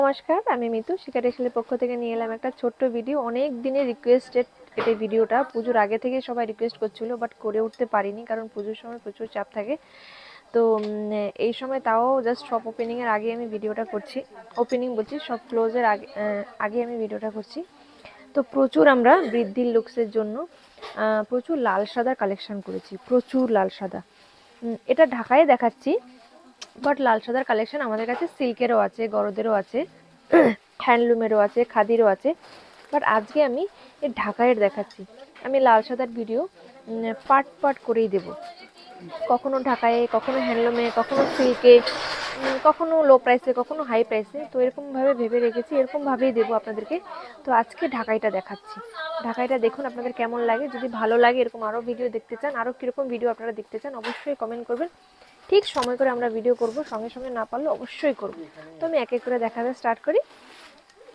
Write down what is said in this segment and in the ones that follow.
নমস্কার, আমি মিতু শিখা টেক্সটাইলের পক্ষ থেকে নিয়ে এলাম একটা ছোট্ট ভিডিও। অনেক দিনের রিকোয়েস্টেড এটা ভিডিওটা। পুজোর আগে থেকে সবাই রিকোয়েস্ট করছিল, বাট করে উঠতে পারিনি কারণ পুজোর সময় প্রচুর চাপ থাকে। তো এই সময় তাও জাস্ট শপ ওপেনিংয়ের আগে আমি ভিডিওটা করছি। ওপেনিং বলছি, সব ক্লোজের আগে আগে আমি ভিডিওটা করছি। তো প্রচুর আমরা বৃদ্ধির লুকসের জন্য প্রচুর লাল সাদা কালেকশন করেছি, প্রচুর লাল সাদা। এটা ঢাকায় দেখাচ্ছি, বাট লাল সাদার কালেকশন আমাদের কাছে সিল্কেরও আছে, গরদেরও আছে, হ্যান্ডলুমেরও আছে, খাদিরও আছে। বাট আজকে আমি এই ঢাকাইয়ের দেখাচ্ছি। আমি লাল সাদার ভিডিও পার্ট পার্ট করেই দেব, কখনো ঢাকায়, কখনো হ্যান্ডলুমে, কখনো সিল্কে, কখনো লো প্রাইসে, কখনো হাই প্রাইসে। তো এরকমভাবে ভেবে রেখেছি, এরকমভাবেই দেবো আপনাদেরকে। তো আজকে ঢাকাইটা দেখাচ্ছি। ঢাকাইটা দেখুন আপনাদের কেমন লাগে। যদি ভালো লাগে, এরকম আরও ভিডিও দেখতে চান, আরও কীরকম ভিডিও আপনারা দেখতে চান, অবশ্যই কমেন্ট করবেন। ঠিক সময় করে আমরা ভিডিও করব, সঙ্গে সঙ্গে না পারলে অবশ্যই করব। তো আমি এক এক করে দেখাতে স্টার্ট করি।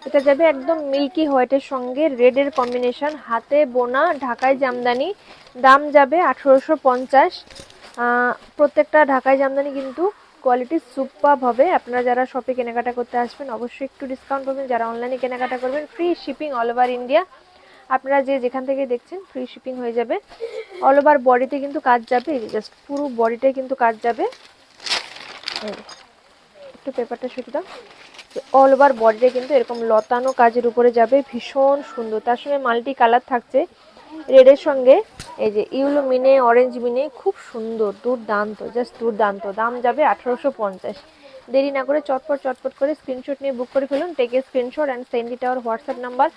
এটা যাবে একদম মিল্কি হোয়াইটের সঙ্গে রেডের কম্বিনেশন, হাতে বোনা ঢাকাই জামদানি। দাম যাবে 1850। প্রত্যেকটা ঢাকাই জামদানি কিন্তু কোয়ালিটি সুপারব হবে। আপনারা যারা শপে কেনাকাটা করতে আসবেন অবশ্যই একটু ডিসকাউন্ট পাবেন। যারা অনলাইনে কেনাকাটা করবেন free shipping all over India. আপনারা যেখান থেকে দেখছেন ফ্রি শিপিং হয়ে যাবে। অল ওভার বডিতে কিন্তু কাজ যাবে, জাস্ট পুরো বডিটাই কিন্তু কাজ যাবে। একটু পেপারটা সরিয়ে দাও। অল ওভার বডিতে কিন্তু এরকম লতানো কাজের উপরে যাবে, ভীষণ সুন্দর। তার সঙ্গে মাল্টি কালার থাকছে রেডের সঙ্গে, এই যে ইউলো মিনে, অরেঞ্জ মিনে, খুব সুন্দর, দুর্দান্ত, জাস্ট দুর্দান্ত। দাম যাবে 1850। দেরি না করে চটপট চটপট করে স্ক্রিনশট নিয়ে বুক করে ফেলুন। Take a screenshot and send it our WhatsApp number.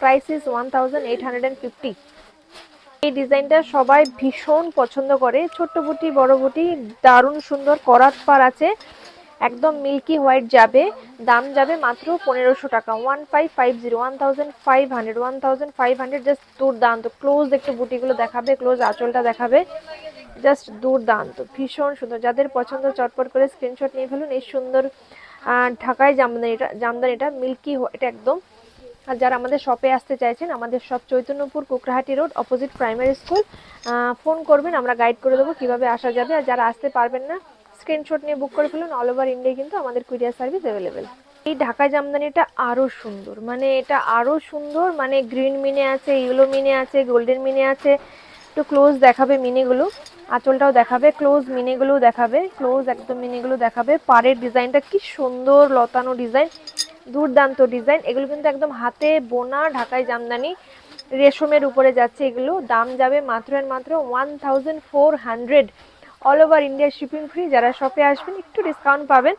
Price is 1850। এই ডিজাইনটা সবাই ভীষণ পছন্দ করে। ছোট্ট বুটি, বড় বুটি, দারুণ সুন্দর করাত পার আছে, একদম মিল্কি হোয়াইট যাবে। দাম যাবে মাত্র 1500 টাকা। 1550, 1500, 1500, জাস্ট দুর্দান্ত। ক্লোজ একটু বুটিগুলো দেখাবে, ক্লোজ আঁচলটা দেখাবে, জাস্ট দুর্দান্ত, ভীষণ সুন্দর। যাদের পছন্দ চটপট করে স্ক্রিনশট নিয়ে ফেলুন। এই সুন্দর ঢাকায় জামদানিটা মিল্কি হোয়াইট একদম। আর যারা আমাদের শপে আসতে চাইছেন, আমাদের shop Chaitanyapur Kukrahati road, opposite primary school. Phone করবেন, আমরা গাইড করে দেবো কীভাবে আসা যাবে। আর যারা আসতে পারবেন না, স্ক্রিনশট নিয়ে বুক করে ফেলুন। অল ওভার ইন্ডিয়া কিন্তু আমাদের কুরিয়ার সার্ভিস অ্যাভেলেবেল। এই ঢাকা জামদানিটা আরও সুন্দর, মানে এটা আরও সুন্দর, মানে গ্রিন মিনে আছে, ইয়েলো মিনে আছে, গোল্ডেন মিনে আছে। একটু ক্লোজ দেখাবে মিনিগুলো, আঁচলটাও দেখাবে, ক্লোজ মিনিগুলো দেখাবে, ক্লোজ একদম মিনিগুলো দেখাবে। পাড়ের ডিজাইনটা কি সুন্দর, লতানো ডিজাইন, দুর্দান্ত ডিজাইন। এগুলো কিন্তু একদম হাতে বোনা ঢাকাই জামদানি, রেশমের উপরে যাচ্ছে এগুলো। দাম যাবে মাত্র আর মাত্র 1400। All over India shipping free. যারা শপে আসবেন একটু ডিসকাউন্ট পাবেন।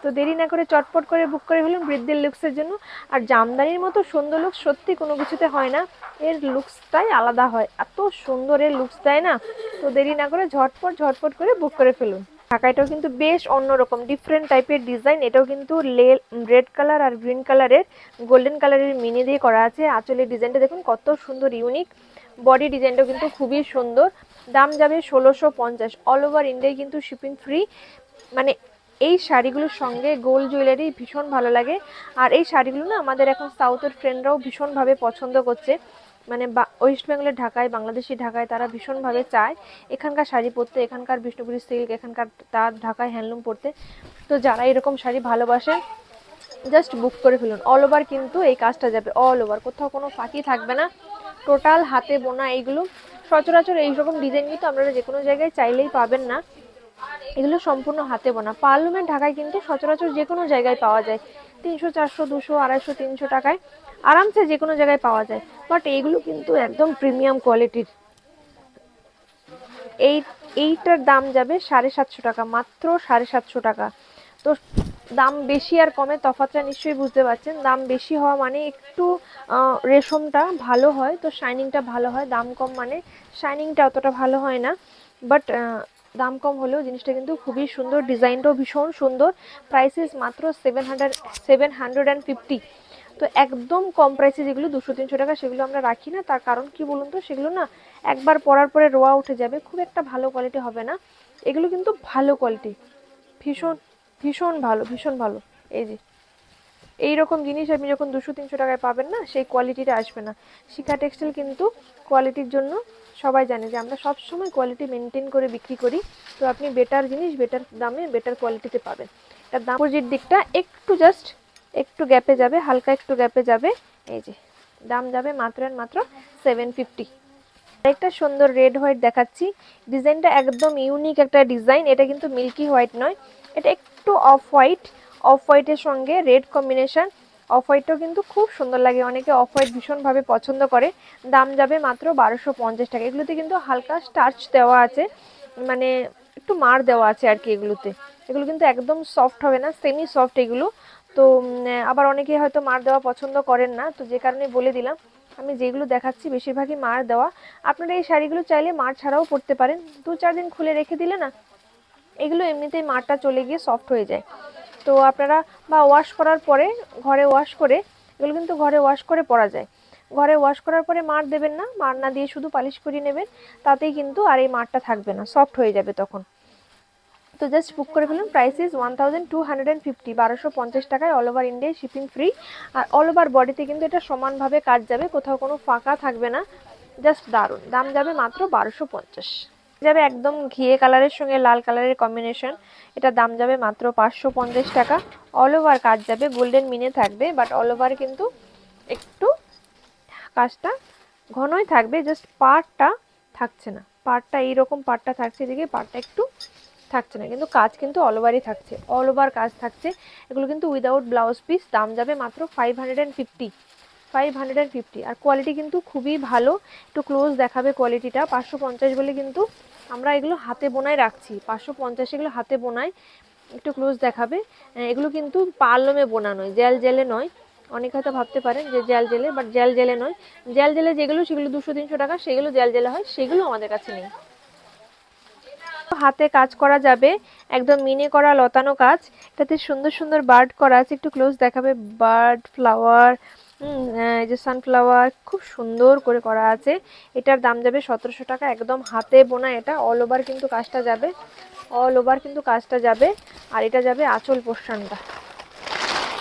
তো দেরি না করে চটপট করে বুক করে ফেলুন বৃদ্ধির লুকসের জন্য। আর জামদানির মতো সুন্দর লুকস সত্যি কোনো কিছুতে হয় না, এর লুকসটাই আলাদা হয়, এত সুন্দর এর লুকস, তাই না? তো দেরি না করে ঝটপট ঝটপট করে বুক করে ফেলুন। ঢাকাইটাও কিন্তু বেশ অন্যরকম, ডিফারেন্ট টাইপের ডিজাইন। এটাও কিন্তু রেড কালার আর গ্রিন কালারের, গোল্ডেন কালারের মিনি দিয়ে করা আছে। আঁচলের ডিজাইনটা দেখুন কত সুন্দর, ইউনিক। বডি ডিজাইনটাও কিন্তু খুবই সুন্দর। দাম যাবে 1650। অল ওভার ইন্ডিয়ায় কিন্তু শিপিং ফ্রি। মানে এই শাড়িগুলোর সঙ্গে গোল্ড জুয়েলারি ভীষণ ভালো লাগে। আর এই শাড়িগুলো না আমাদের এখন সাউথের ফ্রেন্ডরাও ভীষণভাবে পছন্দ করছে। মানে ওয়েস্ট বেঙ্গলের ঢাকায়, বাংলাদেশি ঢাকায় তারা ভীষণভাবে চায় এখানকার শাড়ি পরতে, এখানকার বিষ্ণুপুরি সিল্ক, এখানকার তার ঢাকায় হ্যান্ডলুম পরতে। তো যারা এরকম শাড়ি ভালোবাসেন জাস্ট বুক করে ফেলুন। অল ওভার কিন্তু এই কাজটা যাবে, অল ওভার, কোথাও কোনো ফাঁকি থাকবে না, টোটাল হাতে বোনা। এইগুলো সচরাচর এইরকম ডিজাইন কিন্তু আপনারা যে কোনো জায়গায় চাইলেই পাবেন না, এগুলো সম্পূর্ণ হাতে বোনা। পার্লুমের ঢাকায় কিন্তু সচরাচর যে কোনো জায়গায় পাওয়া যায়, 300, 400, 200, 250, 300 টাকায় আরামসে যে কোনো জায়গায় পাওয়া যায়। বাট এইগুলো কিন্তু একদম প্রিমিয়াম কোয়ালিটির। এইটার দাম যাবে 750 টাকা, মাত্র 750 টাকা। তো দাম বেশি আর কমে তফাৎটা নিশ্চয়ই বুঝতে পারছেন। দাম বেশি হওয়া মানে একটু রেশমটা ভালো হয়, তো শাইনিংটা ভালো হয়। দাম কম মানে শাইনিংটা অতটা ভালো হয় না। বাট দাম কম হলেও জিনিসটা কিন্তু খুবই সুন্দর, ডিজাইনটাও ভীষণ সুন্দর। প্রাইসেস মাত্র 750। তো একদম কম প্রাইসে যেগুলো 200-300 টাকা, সেগুলো আমরা রাখি না। তার কারণ কি বলুন তো, সেগুলো না একবার পরার পরে রোয়া উঠে যাবে, খুব একটা ভালো কোয়ালিটি হবে না। এগুলো কিন্তু ভালো কোয়ালিটি, ভীষণ ভীষণ ভালো, ভীষণ ভালো। এই যে এইরকম জিনিস আপনি যখন 200-300 টাকায় পাবেন না, সেই কোয়ালিটিটা আসবে না। শিখা টেক্সটাইল কিন্তু কোয়ালিটির জন্য সবাই জানে যে আমরা সবসময় কোয়ালিটি মেনটেন করে বিক্রি করি। তো আপনি বেটার জিনিস বেটার দামে বেটার কোয়ালিটিতে পাবেন। তার দাম অপোজিট দিকটা একটু জাস্ট একটু গ্যাপে যাবে, হালকা একটু গ্যাপে যাবে। এই যে দাম যাবে মাত্র এন্ড মাত্র 750। একটা সুন্দর রেড হোয়াইট দেখাচ্ছি, ডিজাইনটা একদম ইউনিক একটা ডিজাইন। এটা কিন্তু মিল্কি হোয়াইট নয়, এটা একটু অফ হোয়াইট, অফ হোয়াইটের সঙ্গে রেড কম্বিনেশন। অফ হোয়াইটটাও কিন্তু খুব সুন্দর লাগে, অনেকে অফ হোয়াইট ভীষণভাবে পছন্দ করে। দাম যাবে মাত্র 1250 টাকা। এগুলোতে কিন্তু হালকা স্টার্চ দেওয়া আছে, মানে একটু মার দেওয়া আছে আর কি এগুলোতে। এগুলো কিন্তু একদম সফট হবে না, সেমি সফট এগুলো। তো আবার অনেকে হয়তো মার দেওয়া পছন্দ করেন না, তো যে কারণে বলে দিলাম। আমি যেগুলো দেখাচ্ছি বেশিরভাগই মার দেওয়া। আপনারা এই শাড়িগুলো চাইলে মার ছাড়াও পরতে পারেন, 2-4 দিন খুলে রেখে দিলে না এগুলো এমনিতেই মারটা চলে গিয়ে সফট হয়ে যায়। তো আপনারা বা ওয়াশ করার পরে ঘরে ওয়াশ করে, এগুলো কিন্তু ঘরে ওয়াশ করে পরা যায়। ঘরে ওয়াশ করার পরে মার দেবেন না, মার না দিয়ে শুধু পালিশ করিয়ে নেবেন, তাতেই কিন্তু আর এই মারটা থাকবে না, সফট হয়ে যাবে তখন। তো জাস্ট বুক করে ফেলুন। প্রাইস ইজ 1250, 1250 টাকায় all over India shipping free. আর অল ওভার বডিতে কিন্তু এটা সমানভাবে কাজ যাবে, কোথাও কোনো ফাঁকা থাকবে না। জাস্ট দারুণ। দাম যাবে মাত্র 1250। যাবে একদম ঘিয়ে কালারের সঙ্গে লাল কালারের কম্বিনেশন, এটা দাম যাবে মাত্র 550 টাকা। অল ওভার কাজ যাবে, গোল্ডেন মিনে থাকবে, বাট অল ওভার কিন্তু একটু কাজটা ঘনই থাকবে, জাস্ট পাড়টা থাকছে না। পাড়টা এইরকম পাড়টা থাকছে, এদিকে পাড়টা একটু থাকছে না, কিন্তু কাজ কিন্তু অল ওভারই থাকছে, অল ওভার কাজ থাকছে। এগুলো কিন্তু উইদাউট ব্লাউজ পিস। দাম যাবে মাত্র 550, 550। আর কোয়ালিটি কিন্তু খুবই ভালো। একটু ক্লোজ দেখাবে কোয়ালিটিটা। 550 বলে কিন্তু আমরা এগুলো হাতে বোনায় রাখছি, 550 এগুলো হাতে বোনায়। একটু ক্লোজ দেখাবে। এগুলো কিন্তু পার্লমে বোনা নয়, জেল জেলে নয়। অনেকে হয়তো ভাবতে পারেন যে জেল জেলে, বাট জেল জেলে নয়। জেল জেলে যেগুলো সেগুলো 200-300 টাকা, সেগুলো জেল জেলে হয়, সেগুলো আমাদের কাছে নেই। হাতে কাজ করা যাবে, একদম মিনে করা লতানো কাজ। এটাতে সুন্দর সুন্দর বার্ড করা আছে, একটু ক্লোজ দেখাবে। বার্ড, ফ্লাওয়ার, এই যে সানফ্লাওয়ার, খুব সুন্দর করে করা আছে। এটার দাম যাবে 1700 টাকা। একদম হাতে বোনা, এটা অল ওভার কিন্তু কাজটা যাবে, অল ওভার কিন্তু কাজটা যাবে। আর এটা যাবে আঁচল পোর্শনটা,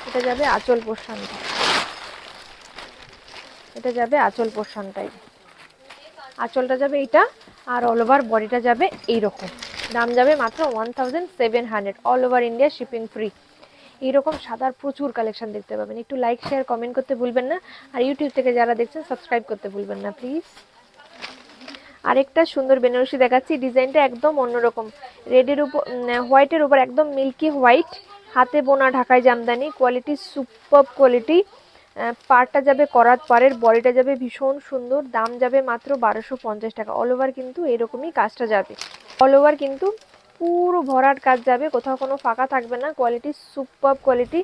এটা যাবে আঁচল পোর্শনটা, এটা যাবে আঁচল পোর্শনটাই, আঁচলটা যাবে এইটা। আর অল ওভার বডিটা যাবে এইরকম। দাম যাবে মাত্র 1700, all over India shipping free. এইরকম সাদার প্রচুর কালেকশন দেখতে পাবেন। একটু লাইক শেয়ার কমেন্ট করতে ভুলবেন না। আর ইউটিউব থেকে যারা দেখছেন সাবস্ক্রাইব করতে ভুলবেন না প্লিজ। আরেকটা সুন্দর বেনারসি দেখাচ্ছি, ডিজাইনটা একদম অন্যরকম। রেডের উপর, হোয়াইটের উপর একদম মিল্কি হোয়াইট, হাতে বোনা ঢাকাই জামদানি, কোয়ালিটি সুপারব কোয়ালিটি। পাড়টা যাবে করাত, পাড়ের বডিটা যাবে ভীষণ সুন্দর। দাম যাবে মাত্র 1250 টাকা। অল ওভার কিন্তু এরকমই কাজটা যাবে, অল ওভার কিন্তু পুরো ভরাট কাজ যাবে, কোথাও কোনো ফাঁকা থাকবে না। Quality superb quality.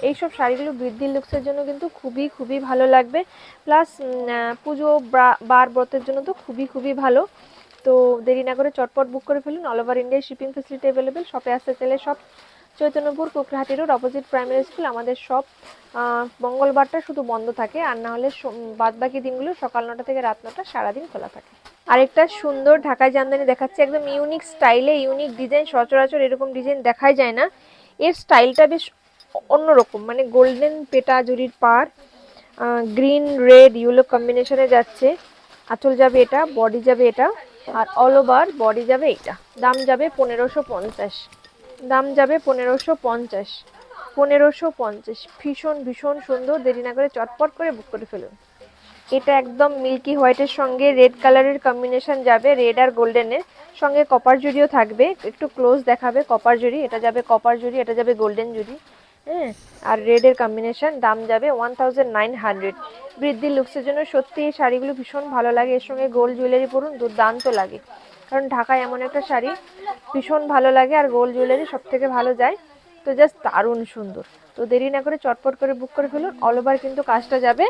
এইসব শাড়িগুলো বৃদ্ধির লুকসের জন্য কিন্তু খুবই খুবই ভালো লাগবে। প্লাস পুজো বার ব্রতের জন্য তো খুবই খুবই ভালো। তো দেরি না করে চটপট বুক করে ফেলুন। All over India shipping facility available. শপে আসতে চাইলে সব Chaitanyapur Kukrahati road, opposite primary school. আমাদের সব মঙ্গলবারটা শুধু বন্ধ থাকে, আর না হলে বাদবাকি দিনগুলো সকাল 9টা থেকে রাত 9টা সারাদিন খোলা থাকে। আরেকটা সুন্দর ঢাকাই জামদানি দেখাচ্ছি, একদম ইউনিক স্টাইলে, ইউনিক ডিজাইন। সচরাচর এরকম ডিজাইন দেখাই যায় না। এর স্টাইলটা বেশ অন্যরকম, মানে গোল্ডেন পেটা জুড়ির পাড়, গ্রিন রেড ইয়েলো কম্বিনেশনে যাচ্ছে। আঁচল যাবে এটা, বডি যাবে এটা, আর অল ওভার বডি যাবে এটা। দাম যাবে 1550, দাম যাবে 1550, 1550। ভীষণ ভীষণ সুন্দর। দেরি না করে চটপট করে বুক করে ফেলুন। এটা একদম মিল্কি হোয়াইটের সঙ্গে রেড কালারের কম্বিনেশন যাবে, রেড আর গোল্ডেনের সঙ্গে কপার জুড়িও থাকবে। একটু ক্লোজ দেখাবে কপার জুড়ি, এটা যাবে কপার জুড়ি, এটা যাবে গোল্ডেন জুড়ি। হ্যাঁ, আর রেডের কম্বিনেশন। দাম যাবে 1900। বৃদ্ধির লুকসের জন্য সত্যি এই শাড়িগুলো ভীষণ ভালো লাগে। এর সঙ্গে গোল্ড জুয়েলারি পরুন, দুর্দান্ত লাগে। কারণ ঢাকায় এমন একটা শাড়ি ভীষণ ভালো লাগে, আর গোল্ড জুয়েলারি সব থেকে ভালো যায়। তো জাস্ট দারুণ সুন্দর। তো দেরি না করে চটপট করে বুক করে ফেলুন। অল ওভার কিন্তু কাজটা যাবে,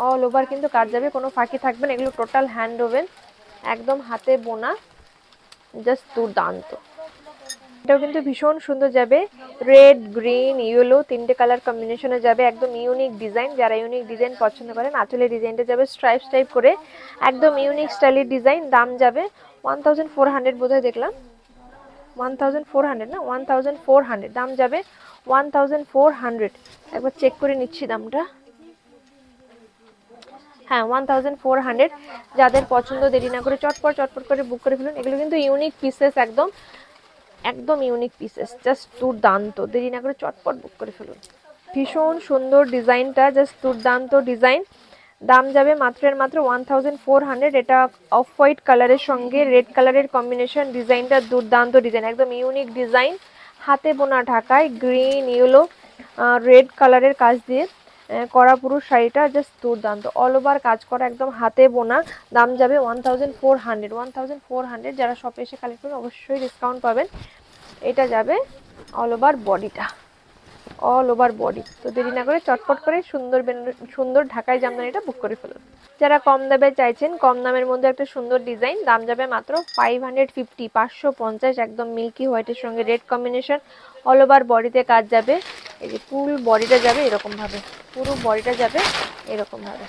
অল ওভার কিন্তু কাজ যাবে, কোনো ফাঁকি থাকবে না। এগুলো টোটাল হ্যান্ড ওভেন, একদম হাতে বোনা, জাস্ট দুর্দান্ত। এটাও কিন্তু ভীষণ সুন্দর যাবে, রেড গ্রিন ইয়েলো তিনটে কালার কম্বিনেশনে যাবে। একদম ইউনিক ডিজাইন, যারা ইউনিক ডিজাইন পছন্দ করেন। আঁচলের ডিজাইনটা যাবে স্ট্রাইপ স্ট্রাইপ করে, একদম ইউনিক স্টাইলের ডিজাইন। দাম যাবে 1400 বোধহয় দেখলাম, 1400 না 1400। দাম যাবে 1400। একবার চেক করে নিচ্ছি দামটা। হ্যাঁ 1400। যাদের পছন্দ দেরি না করে চটপট চটপট করে বুক করে ফেলুন। এগুলো কিন্তু ইউনিক পিসেস, একদম একদম ইউনিক পিসেস, জাস্ট দুর্দান্ত। দেরি না করে চটপট বুক করে ফেলুন। ভীষণ সুন্দর ডিজাইনটা, জাস্ট দুর্দান্ত ডিজাইন। দাম যাবে মাত্র এর মাত্র 1400। এটা অফ হোয়াইট কালারের সঙ্গে রেড কালারের কম্বিনেশন, ডিজাইনটা দুর্দান্ত ডিজাইন, একদম ইউনিক ডিজাইন, হাতে বোনা ঢাকায় গ্রিন ইয়েলো রেড কালারের কাজ দিয়ে করা পুরো শাড়িটা জাস্ট দুর্দান্ত, অল ওভার কাজ করা, একদম হাতে বোনা। দাম যাবে 1400, 1400। যারা শপে এসে কালেক্ট করবেন অবশ্যই ডিসকাউন্ট পাবেন। এটা যাবে অল ওভার বডিটা, অল ওভার বডি। তো দেরি না করে চটপট করে সুন্দর সুন্দর ঢাকাই জামদানিটা বুক করে ফেলুন। যারা কম দামে চাইছেন, কম দামের মধ্যে একটা সুন্দর ডিজাইন, দাম যাবে মাত্র 550, 550। একদম মিল্কি হোয়াইটের সঙ্গে রেড কম্বিনেশন, অল ওভার বডিতে কাজ যাবে। এই যে ফুল বডিটা যাবে এরকম ভাবে, পুরো বডিটা যাবে এরকম ভাবে,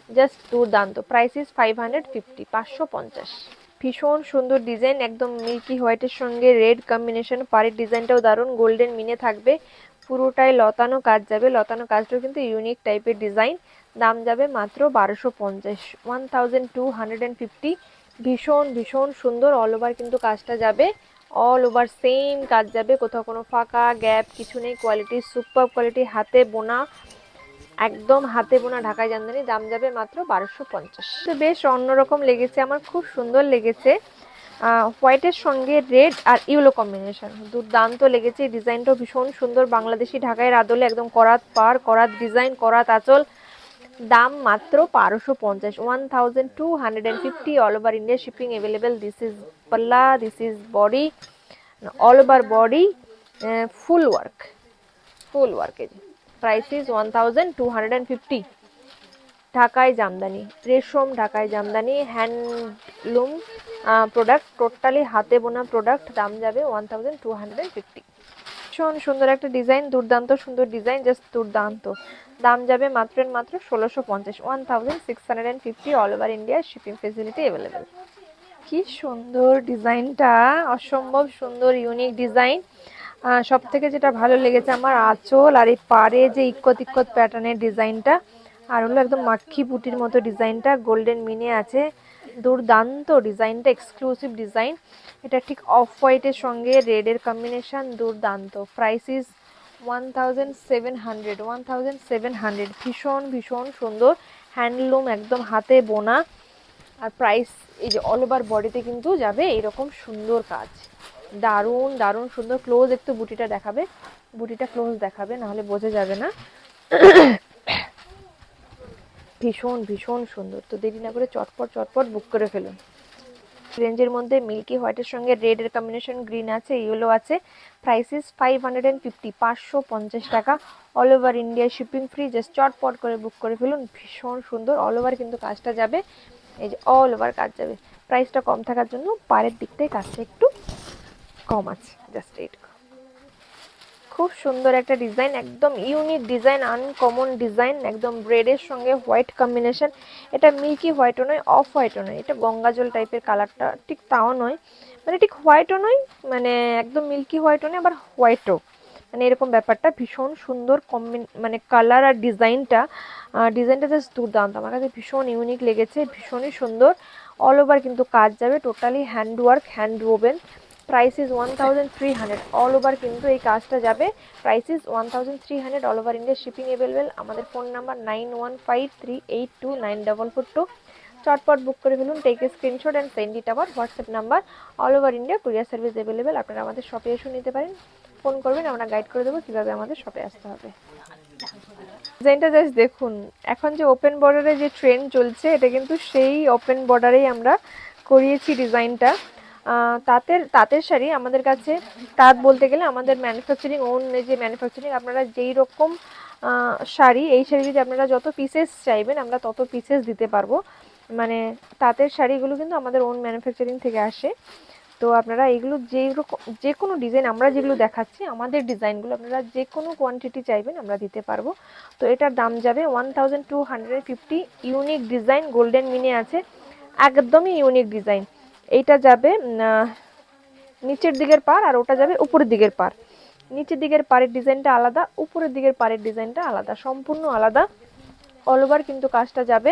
জাস্ট দুর্দান্ত। Price is 550, 550। ভীষণ সুন্দর ডিজাইন, একদম মিল্কি হোয়াইটের সঙ্গে রেড কম্বিনেশন, পাড়ের ডিজাইনটাও দারুণ, গোল্ডেন মিনে থাকবে, পুরোটাই লতানো কাজ যাবে, লতানো কাজটাও কিন্তু ইউনিক টাইপের ডিজাইন। দাম যাবে মাত্র 1250, 1250। ভীষণ ভীষণ সুন্দর, অল ওভার কিন্তু কাজটা যাবে, অল ওভার সেম কাজ যাবে, কোথাও কোনো ফাঁকা গ্যাপ কিছু নেই, কোয়ালিটি সুপার কোয়ালিটি, হাতে বোনা, একদম হাতে বোনা ঢাকাই জামদানি। দাম যাবে মাত্র 1250। তো বেশ অন্যরকম লেগেছে আমার, খুব সুন্দর লেগেছে, হোয়াইটের সঙ্গে রেড আর ইউলো কম্বিনেশন, দুর্দান্ত লেগেছে। ডিজাইনটাও ভীষণ সুন্দর, বাংলাদেশি ঢাকাইয়ের আদলে একদম করাত পার, করাত ডিজাইন, করাত আঁচল। দাম মাত্র 1250, 1250। All over India shipping available. This is palla, this is body, all over body full work, full ওয়ার্কের। Price is 1250। ঢাকাই জামদানি, রেশম ঢাকাই জামদানি, হ্যান্ডলুম প্রোডাক্ট, টোটালি হাতে বোনা প্রোডাক্ট। দাম যাবে 1250। ভীষণ সুন্দর একটা ডিজাইন, দুর্দান্ত সুন্দর ডিজাইন, জাস্ট দুর্দান্ত। দাম যাবে মাত্র 1650, 1650। All over India shipping facility available. কি সুন্দর ডিজাইনটা, অসম্ভব সুন্দর ইউনিক ডিজাইন। সব থেকে যেটা ভালো লেগেছে আমার আঁচল আর এই পাড়ে যে ইক্কত ইক্কত প্যাটার্নের ডিজাইনটা, আর হলো একদম মাক্খি বুটির মতো ডিজাইনটা, গোল্ডেন মিনে আছে, দুর্দান্ত ডিজাইনটা, এক্সক্লুসিভ ডিজাইন। এটা ঠিক অফ হোয়াইটের সঙ্গে রেডের কম্বিনেশন, দুর্দান্ত। Price is 1700, 1700। ভীষণ ভীষণ সুন্দর, হ্যান্ডলুম, একদম হাতে বোনা। আর প্রাইস, এই যে অল ওভার বডিতে কিন্তু যাবে এরকম সুন্দর কাজ, দারুণ দারুণ সুন্দর। ক্লোজ একটু বুটিটা দেখাবে, বুটিটা ক্লোজ দেখাবে, নাহলে বোঝা যাবে না। ভীষণ ভীষণ সুন্দর। তো দেরি না করে চটপট চটপট বুক করে ফেলুন। রেঞ্জের মধ্যে মিল্কি হোয়াইটের সঙ্গে রেড এর কম্বিনেশন, গ্রিন আছে, ইয়েলো আছে। প্রাইস ইজ 550, 550 টাকা। All over India shipping free, just চটপট করে বুক করে ফেলুন। ভীষণ সুন্দর, অল ওভার কিন্তু কাজটা যাবে, এই যে অল ওভার কাজ যাবে। প্রাইসটা কম থাকার জন্য পাড়ের দিকটাই কাজটা একটু কম আছে, জাস্ট এইটুকু। খুব সুন্দর একটা ডিজাইন, একদম ইউনিক ডিজাইন, আনকমন ডিজাইন, একদম রেডের সঙ্গে হোয়াইট কম্বিনেশন। এটা মিল্কি হোয়াইটও নয়, অফ হোয়াইটও নয়, এটা গঙ্গাজল টাইপের কালারটা, ঠিক তাও নয়, মানে ঠিক হোয়াইটও নয়, মানে একদম মিল্কি হোয়াইটও নয়, আবার হোয়াইটও, মানে এরকম ব্যাপারটা। ভীষণ সুন্দর মানে কালার আর ডিজাইনটা, ডিজাইনটা জাস্ট দুর্দান্ত, আমার কাছে ভীষণ ইউনিক লেগেছে, ভীষণই সুন্দর। অল ওভার কিন্তু কাজ যাবে, totally hand work, hand woven. Price is 1300, all over কিন্তু এই কাজটা যাবে। Price is 1300, all over India shipping available. আমাদের ফোন নাম্বার 9153829442। চটপট বুক করে ফেলুন, take a screenshot and send it our WhatsApp number. All over India courier service available. আপনারা আমাদের শপে এসে নিতে পারেন, ফোন করবেন, আমরা গাইড করে দেবো কীভাবে আমাদের শপে আসতে হবে। ডিজাইনটা জাস্ট দেখুন, এখন যে ওপেন বর্ডারে যে ট্রেন্ড চলছে, এটা কিন্তু সেই ওপেন বর্ডারেই আমরা করিয়েছি ডিজাইনটা। তাঁতের তাঁতের শাড়ি আমাদের কাছে, তাঁত বলতে গেলে আমাদের ম্যানুফ্যাকচারিং ওন, যে ম্যানুফ্যাকচারিং, আপনারা যেই রকম শাড়ি, এই শাড়ি যদি আপনারা যত পিসেস চাইবেন আমরা তত পিসেস দিতে পারবো। মানে তাঁতের শাড়িগুলো কিন্তু আমাদের ওন ম্যানুফ্যাকচারিং থেকে আসে। তো আপনারা এগুলো যেই রকম, যে কোনো ডিজাইন আমরা যেগুলো দেখাচ্ছি, আমাদের ডিজাইনগুলো আপনারা যে কোনো কোয়ান্টিটি চাইবেন আমরা দিতে পারবো। তো এটার দাম যাবে 1250। ইউনিক ডিজাইন, গোল্ডেন মিনে আছে, একদমই ইউনিক ডিজাইন। এইটা যাবে নিচের দিকের পার, আর ওটা যাবে উপরের দিকের পার। নিচের দিকের পাড়ের ডিজাইনটা আলাদা, উপরের দিকের পাড়ের ডিজাইনটা আলাদা, সম্পূর্ণ আলাদা। অল ওভার কিন্তু কাজটা যাবে,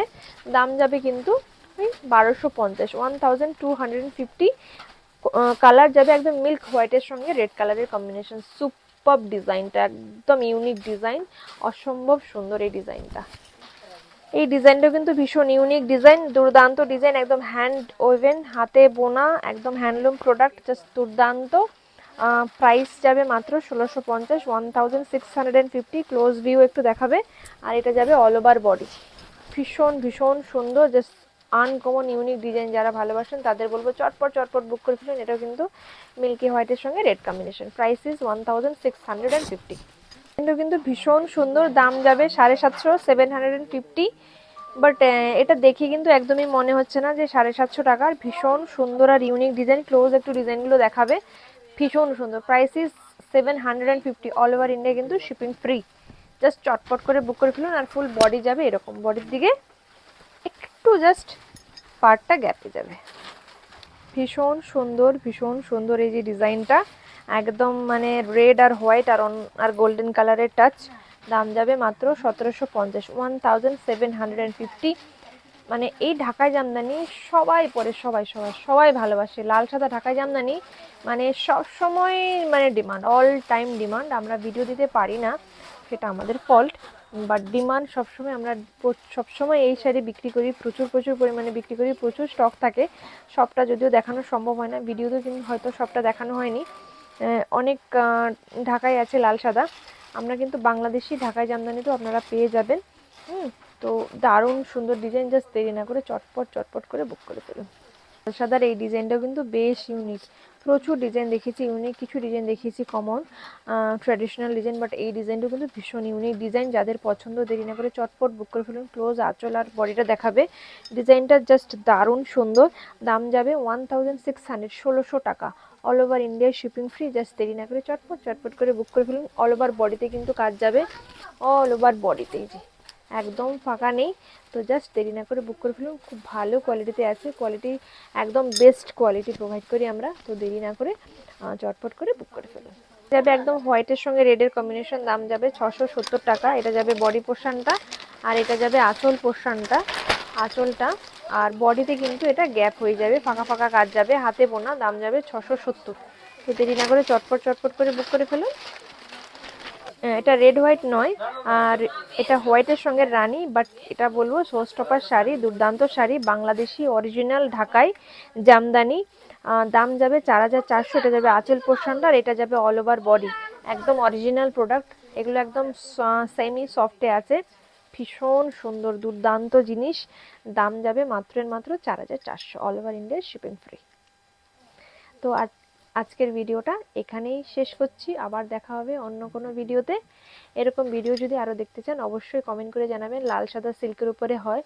দাম যাবে কিন্তু 1250, 1250। কালার যাবে একদম মিল্ক হোয়াইটের সঙ্গে রেড কালারের কম্বিনেশন, সুপার ডিজাইনটা, একদম ইউনিক ডিজাইন, অসম্ভব সুন্দর এই ডিজাইনটা। এই ডিজাইনটা কিন্তু ভীষণ ইউনিক ডিজাইন, দুর্দান্ত ডিজাইন, একদম হ্যান্ড ওভেন, হাতে বোনা, একদম হ্যান্ডলুম প্রোডাক্ট, জাস্ট দুর্দান্ত। প্রাইস যাবে মাত্র 1650, 1650। ক্লোজ ভিউ একটু দেখাবে। আর এটা যাবে অল ওভার বডি, ভীষণ ভীষণ সুন্দর, জাস্ট আনকমন ইউনিক ডিজাইন। যারা ভালোবাসেন তাদের বলবো চটপট চটপট বুক করে ফেলুন। এটাও কিন্তু মিল্কি হোয়াইটের সঙ্গে রেড কম্বিনেশন। Price is 1650। এটা কিন্তু ভীষণ সুন্দর, দাম যাবে 750, 750। বাট এটা দেখে কিন্তু একদমই মনে হচ্ছে না যে 750 টাকার। ভীষণ সুন্দর আর ইউনিক ডিজাইন। ক্লোজ একটু ডিজাইনগুলো দেখাবে, ভীষণ সুন্দর। Price is 750। All over India কিন্তু শিপিং ফ্রি। জাস্ট চটপট করে বুক করে ফেলুন। আর ফুল বডি যাবে এরকম, বডির দিকে একটু জাস্ট পার্টটা গ্যাপে যাবে। ভীষণ সুন্দর, ভীষণ সুন্দর এই যে ডিজাইনটা, একদম মানে রেড আর হোয়াইট আর গোল্ডেন কালারের টাচ। দাম যাবে মাত্র 1750, 1750। মানে এই ঢাকাই জামদানি সবাই পরে, সবাই সবাই সবাই ভালোবাসে। লাল সাদা ঢাকাই জামদানি মানে সব সময় মানে ডিমান্ড, অল টাইম ডিমান্ড। আমরা ভিডিও দিতে পারি না, সেটা আমাদের ফল্ট, বাট ডিমান্ড সবসময়। আমরা সবসময় এই শাড়ি বিক্রি করি, প্রচুর প্রচুর পরিমাণে বিক্রি করি, প্রচুর স্টক থাকে। সবটা যদিও দেখানো সম্ভব হয় না ভিডিওতে, কিন্তু হয়তো সবটা দেখানো হয়নি। অনেক ঢাকাই আছে লাল সাদা, আমরা কিন্তু বাংলাদেশি ঢাকাই জামদানিতেও আপনারা পেয়ে যাবেন। তো দারুণ সুন্দর ডিজাইন, জাস্ট দেরি না করে চটপট চটপট করে বুক করে ফেলুন। লাল সাদার এই ডিজাইনটাও কিন্তু বেশ ইউনিক। প্রচুর ডিজাইন দেখেছি ইউনিক, কিছু ডিজাইন দেখেছি কমন ট্র্যাডিশনাল ডিজাইন, বাট এই ডিজাইনটা কিন্তু ভীষণ ইউনিক ডিজাইন। যাদের পছন্দ দেরি না করে চটপট বুক করে ফেলুন। ক্লোজ আঁচল আর বডিটা দেখাবে। ডিজাইনটা জাস্ট দারুণ সুন্দর। দাম যাবে 1600, 1600 টাকা। All over India shipping free. Just দেরি না করে চটপট চটপট করে বুক করে ফেলুন। অল ওভার বডিতে কিন্তু কাজ যাবে, অল ওভার বডিতেই যে একদম ফাঁকা নেই। তো জাস্ট দেরি না করে বুক করে ফেলুন। খুব ভালো কোয়ালিটিতে আছে, কোয়ালিটি একদম বেস্ট কোয়ালিটি প্রোভাইড করি আমরা। তো দেরি না করে চটপট করে বুক করে ফেলুন। যাবে একদম হোয়াইটের সঙ্গে রেডের কম্বিনেশন। দাম যাবে 670 টাকা। এটা যাবে বডি পোর্শনটা, আর এটা যাবে আঁচল পোর্শনটা, আঁচলটা। আর বডিতে কিন্তু এটা গ্যাপ হয়ে যাবে, ফাঁকা ফাঁকা কাজ যাবে, হাতে বোনা। দাম যাবে 670। তো দেরি না করে চটপট চটপট করে বুক করে ফেলুন। এটা রেড হোয়াইট নয়, আর এটা হোয়াইটের সঙ্গে রানী, বাট এটা বলবো শোস্টপার শাড়ি, দুর্দান্ত শাড়ি, বাংলাদেশি অরিজিনাল ঢাকাই জামদানি। দাম যাবে 4400। এটা যাবে আঁচল পোর্শনটা, আর এটা যাবে অল ওভার বডি, একদম অরিজিনাল প্রোডাক্ট। এগুলো একদম সেমি সফটে আছে, ভীষণ সুন্দর দুর্দান্ত জিনিস। দাম যাবে মাত্র 4400। All over India shipping free. তো আজকের ভিডিওটা এখানেই শেষ করছি। আবার দেখা হবে অন্য কোনো ভিডিওতে। এরকম ভিডিও যদি আরও দেখতে চান অবশ্যই কমেন্ট করে জানাবেন। লাল সাদা সিল্কের উপরে হয়,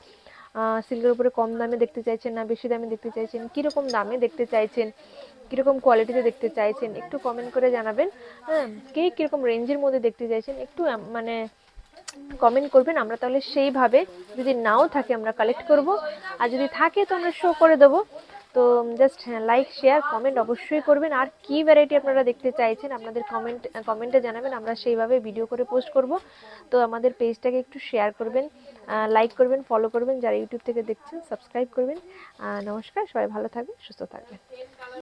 সিল্কের উপরে কম দামে দেখতে চাইছেন না বেশি দামে দেখতে চাইছেন, কীরকম দামে দেখতে চাইছেন, কীরকম কোয়ালিটিতে দেখতে চাইছেন, একটু কমেন্ট করে জানাবেন। হ্যাঁ, কে কীরকম রেঞ্জের মধ্যে দেখতে চাইছেন একটু মানে কমেন্ট করবেন। আমরা তাহলে সেইভাবে, যদি নাও থাকে আমরা কালেক্ট করব, আর যদি থাকে তো আমরা শো করে দেবো। তো জাস্ট লাইক শেয়ার কমেন্ট অবশ্যই করবেন। আর কি ভ্যারাইটি আপনারা দেখতে চাইছেন আপনাদের কমেন্টে জানাবেন, আমরা সেইভাবে ভিডিও করে পোস্ট করব। তো আমাদের পেজটাকে একটু শেয়ার করবেন, লাইক করবেন, ফলো করবেন। যারা ইউটিউব থেকে দেখছেন সাবস্ক্রাইব করবেন। নমস্কার, সবাই ভালো থাকবেন, সুস্থ থাকবেন।